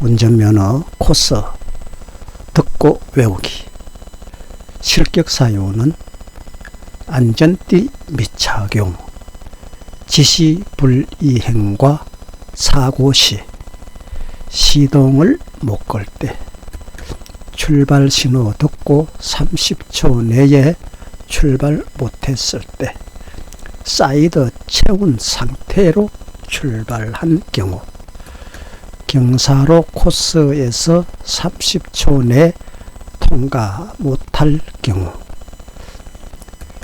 운전면허 코스 듣고 외우기. 실격 사유는 안전띠 미착용, 지시 불이행과 사고 시, 시동을 못 걸 때, 출발 신호 듣고 30초 내에 출발 못했을 때, 사이드 채운 상태로 출발한 경우, 경사로 코스에서 30초 내 통과 못할 경우,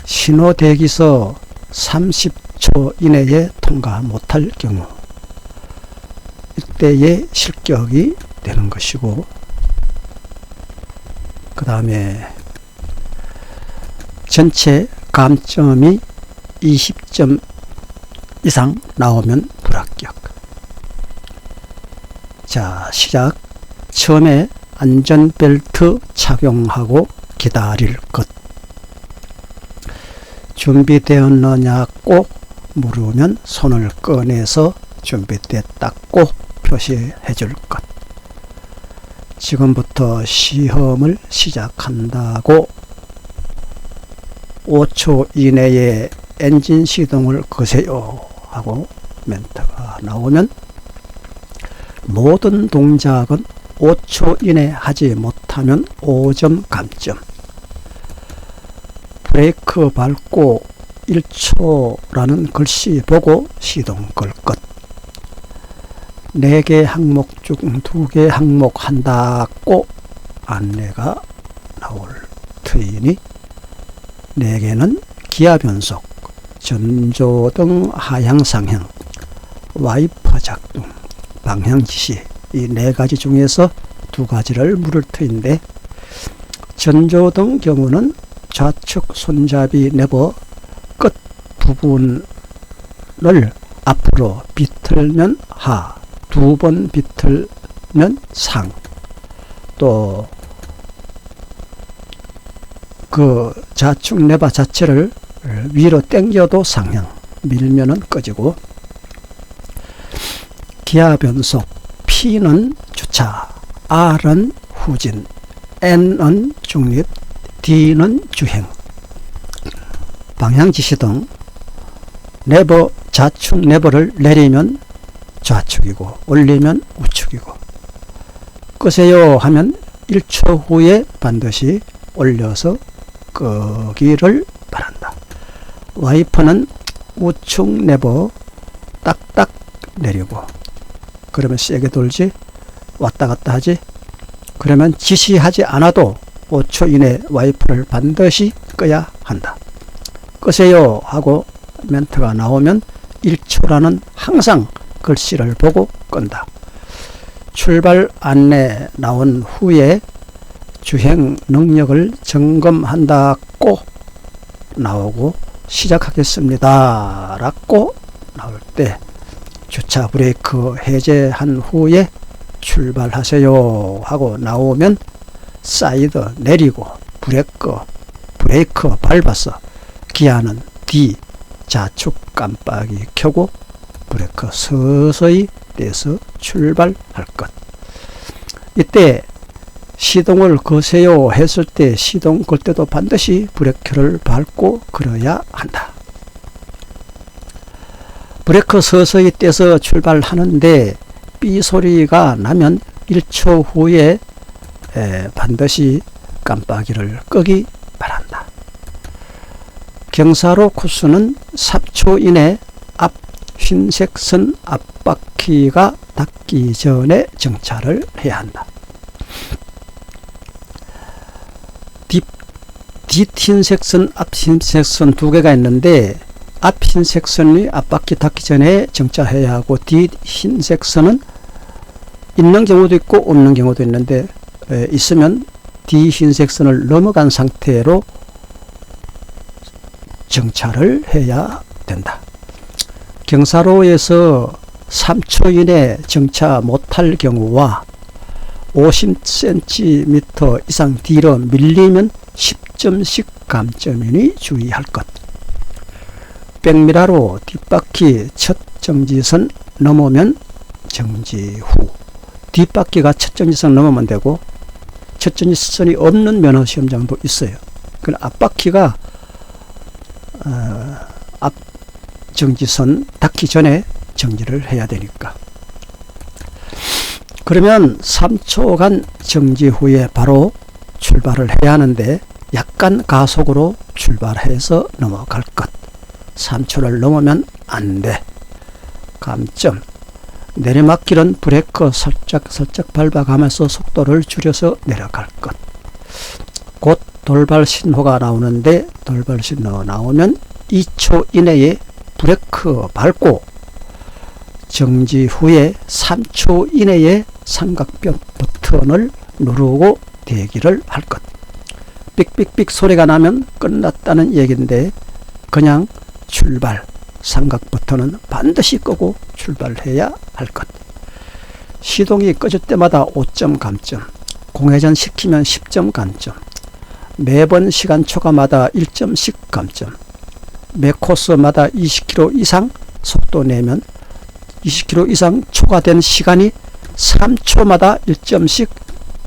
신호 대기서 30초 이내에 통과 못할 경우, 이때에 실격이 되는 것이고, 그 다음에 전체 감점이 20점 이상 나오면 불합격. 자, 시작. 처음에 안전벨트 착용하고 기다릴 것. 준비되었느냐고 물으면 손을 꺼내서 준비됐다고 표시해 줄 것. 지금부터 시험을 시작한다고 5초 이내에 엔진 시동을 거세요 하고 멘트가 나오면 모든 동작은 5초 이내 하지 못하면 5점 감점. 브레이크 밟고 1초라는 글씨 보고 시동 걸 것. 4개 항목 중 2개 항목 한다고 안내가 나올 터이니 4개는 기아 변속, 전조등 하향 상향, 와이퍼 작동, 방향 지시, 이 4가지 중에서 2가지를 물을 터인데, 전조등 경우는 좌측 손잡이 레버 끝 부분을 앞으로 비틀면 하, 2번 비틀면 상, 또 그 좌측 레버 자체를 위로 당겨도 상향, 밀면은 꺼지고, 기아 변속, P는 주차, R은 후진, N은 중립, D는 주행. 방향 지시 등 레버, 좌측 레버를 내리면 좌측이고 올리면 우측이고, 끄세요 하면 1초 후에 반드시 올려서 끄기를 바란다. 와이퍼는 우측 레버 딱딱 내리고, 그러면 세게 돌지, 왔다 갔다 하지, 그러면 지시하지 않아도 5초 이내 와이퍼를 반드시 꺼야 한다. 끄세요 하고 멘트가 나오면 1초라는 항상 글씨를 보고 끈다. 출발 안내 나온 후에 주행 능력을 점검한다고 나오고, 시작하겠습니다 라고 나올 때 주차 브레이크 해제한 후에 출발하세요 하고 나오면 사이드 내리고 브레이크 밟아서 기아는 D 좌측 깜빡이 켜고 브레이크 서서히 떼서 출발할 것. 이때 시동을 거세요 했을 때 시동 걸 때도 반드시 브레이크를 밟고 걸어야 한다. 브레이크 서서히 떼서 출발하는데 삐 소리가 나면 1초 후에 반드시 깜빡이를 끄기 바란다. 경사로 코스는 3초 이내 앞 흰색 선 앞바퀴가 닿기 전에 정차를 해야 한다. 뒷 흰색 선, 앞 흰색 선 2개가 있는데, 앞 흰색 선이 앞바퀴 닿기 전에 정차해야 하고, 뒷 흰색 선은 있는 경우도 있고 없는 경우도 있는데, 있으면 뒤 흰색 선을 넘어간 상태로 정차를 해야 된다. 경사로에서 3초 이내 정차 못할 경우와 50cm 이상 뒤로 밀리면 10점씩 감점이니 주의할 것. 백미러로 뒷바퀴 첫 정지선 넘으면 정지 후, 뒷바퀴가 첫 정지선 넘으면 되고, 첫 정지선이 없는 면허 시험장도 있어요. 그 앞바퀴가 앞 정지선 닿기 전에 정지를 해야 되니까. 그러면 3초간 정지 후에 바로 출발을 해야 하는데, 약간 가속으로 출발해서 넘어갈 것. 3초를 넘으면 안 돼. 감점. 내리막길은 브레이크 살짝 밟아가면서 속도를 줄여서 내려갈 것. 곧 돌발 신호가 나오는데, 돌발 신호 나오면 2초 이내에 브레이크 밟고 정지 후에 3초 이내에 삼각변 버튼을 누르고 대기를 할 것. 삑삑삑 소리가 나면 끝났다는 얘기인데, 그냥 출발, 삼각 버튼은 반드시 끄고 출발해야 할 것. 시동이 꺼질 때마다 5점 감점, 공회전 시키면 10점 감점, 매번 시간 초과마다 1점씩 감점, 매 코스마다 20km 이상 속도 내면 20km 이상 초과된 시간이 3초마다 1점씩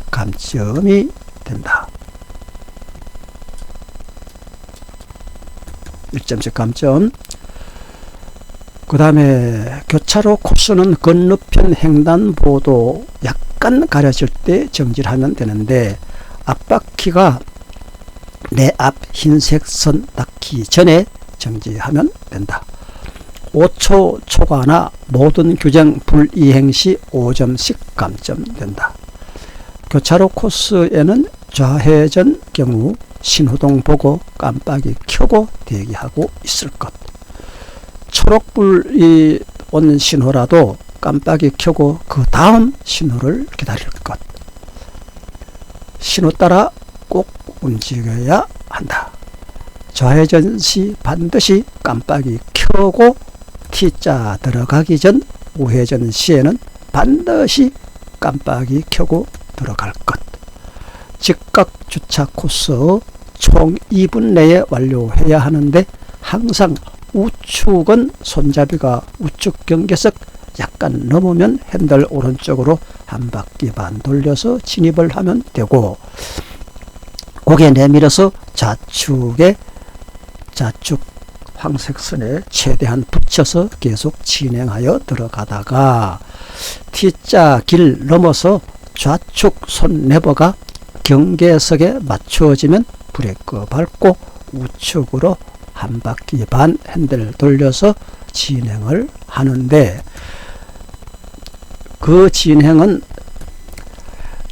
감점이 된다. 1점씩 감점. 그 다음에 교차로 코스는 건너편 횡단보도 약간 가려질 때 정지를 하면 되는데, 앞바퀴가 내 앞 흰색 선 닿기 전에 정지하면 된다. 5초 초과나 모든 규정 불이행 시 5점씩 감점된다. 교차로 코스에는 좌회전 경우 신호등 보고 깜빡이 켜고 대기하고 있을 것. 초록불이 온 신호라도 깜빡이 켜고 그 다음 신호를 기다릴 것. 신호 따라 꼭 움직여야 한다. 좌회전 시 반드시 깜빡이 켜고 T자 들어가기 전 우회전 시에는 반드시 깜빡이 켜고 들어갈 것. 직각 주차 코스 총 2분 내에 완료해야 하는데, 항상 우측은 손잡이가 우측 경계석 약간 넘으면 핸들 오른쪽으로 한 바퀴 반 돌려서 진입을 하면 되고, 고개 내밀어서 좌측 황색선에 최대한 붙여서 계속 진행하여 들어가다가 T자 길 넘어서 좌측 손 레버가 경계석에 맞추어지면 브레이크 밟고 우측으로 한 바퀴 반 핸들 돌려서 진행을 하는데, 그 진행은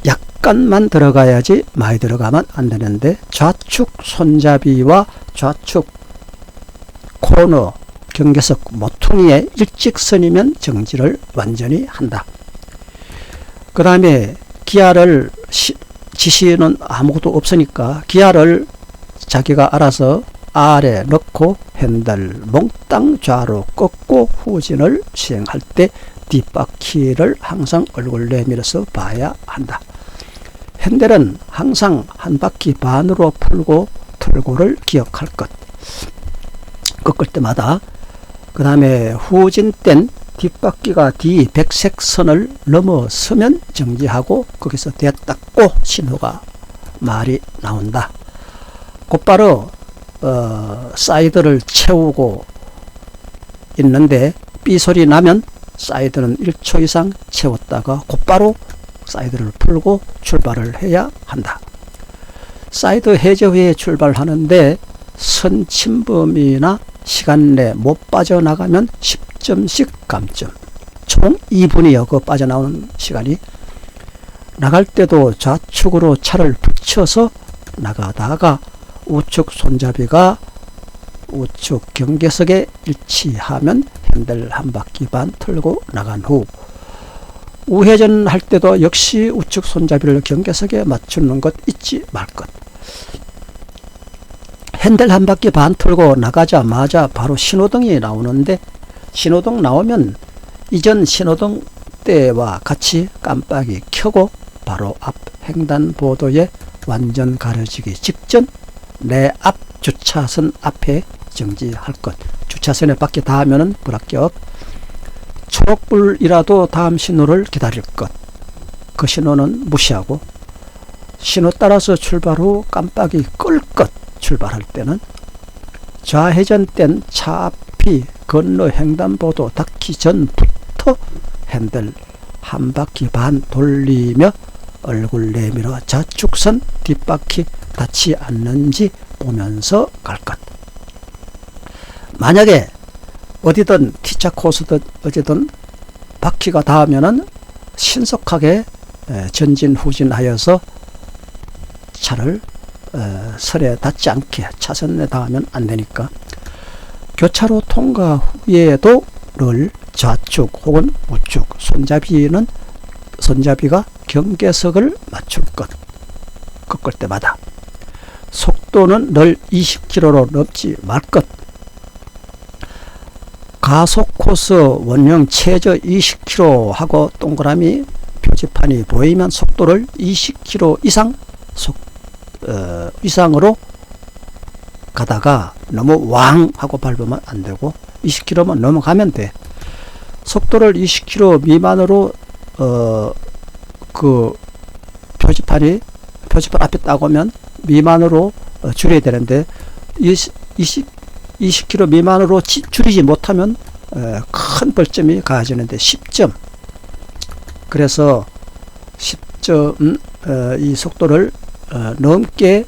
약간만 들어가야지 많이 들어가면 안 되는데, 좌측 손잡이와 좌측 코너 경계석 모퉁이의 일직선이면 정지를 완전히 한다. 그 다음에 기아를 지시는 아무것도 없으니까 기아를 자기가 알아서 아래 넣고 핸들 몽땅 좌로 꺾고 후진을 시행할 때 뒷바퀴를 항상 얼굴 내밀어서 봐야 한다. 핸들은 항상 한 바퀴 반으로 풀고 틀고를 기억할 것. 꺾을 때마다. 그 다음에 후진 땐 뒷바퀴가 뒤 백색 선을 넘어서면 정지하고 거기서 됐다고 신호가 말이 나온다. 곧바로 사이드를 채우고 있는데 삐소리 나면 사이드는 1초 이상 채웠다가 곧바로 사이드를 풀고 출발을 해야 한다. 사이드 해제 후에 출발하는데 선 침범이나 시간 내 못 빠져나가면 10점씩 감점. 총 2분이요. 그 빠져나오는 시간이. 나갈 때도 좌측으로 차를 붙여서 나가다가 우측 손잡이가 우측 경계석에 일치하면 핸들 한 바퀴 반 틀고 나간 후 우회전 할 때도 역시 우측 손잡이를 경계석에 맞추는 것 잊지 말 것. 핸들 한 바퀴 반 틀고 나가자마자 바로 신호등이 나오는데, 신호등 나오면 이전 신호등 때와 같이 깜빡이 켜고 바로 앞 횡단보도에 완전 가려지기 직전 내 앞 주차선 앞에 정지할 것. 주차선에 밖에 닿으면 불합격. 초록불이라도 다음 신호를 기다릴 것. 그 신호는 무시하고 신호 따라서 출발 후 깜빡이 끌 것 출발할 때는 좌회전된 차 앞이 건너 횡단보도 닿기 전부터 핸들 한 바퀴 반 돌리며 얼굴 내밀어 좌측선 뒷바퀴 닿지 않는지 보면서 갈 것. 만약에 어디든 T자 코스든 어디든 바퀴가 닿으면은 신속하게 전진 후진하여서 차를 설에 닿지 않게 차선에 닿으면 안 되니까 교차로 통과 후에도 를 좌측 혹은 우측 손잡이가 경계석을 맞출 것. 꺾을 때마다 속도는 늘 20km로 넘지 말 것. 가속 코스 원형 최저 20km 하고 동그라미 표지판이 보이면 속도를 20km 이상으로 가다가 너무 왕 하고 밟으면 안 되고 20km만 넘어가면 돼. 속도를 20km 미만으로 그 표지판 앞에 딱 오면 미만으로 줄여야 되는데 20km 미만으로 줄이지 못하면 큰 벌점이 가해지는데 10점. 그래서 10점 이 속도를 넘게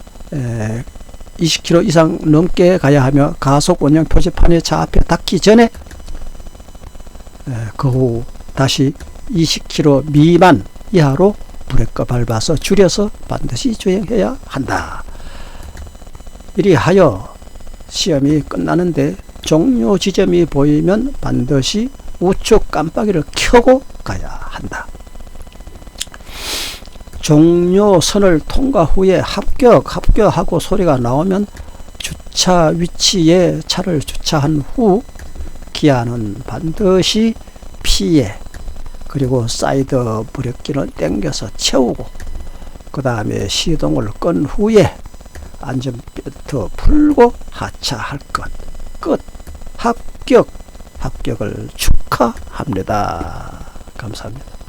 20km 이상 넘게 가야 하며 가속 원형 표지판이 차 앞에 닿기 전에 그 후 다시 20km 미만 이하로 브레이크 밟아서 줄여서 반드시 주행해야 한다. 이리하여 시험이 끝나는데 종료 지점이 보이면 반드시 우측 깜빡이를 켜고 가야 한다. 종료선을 통과 후에 합격하고 소리가 나오면 주차 위치에 차를 주차한 후 기아는 반드시 피해 그리고 사이드 브레이크는 당겨서 채우고 그 다음에 시동을 끈 후에 안전벨트 풀고 하차할 것. 끝. 합격을 축하합니다. 감사합니다.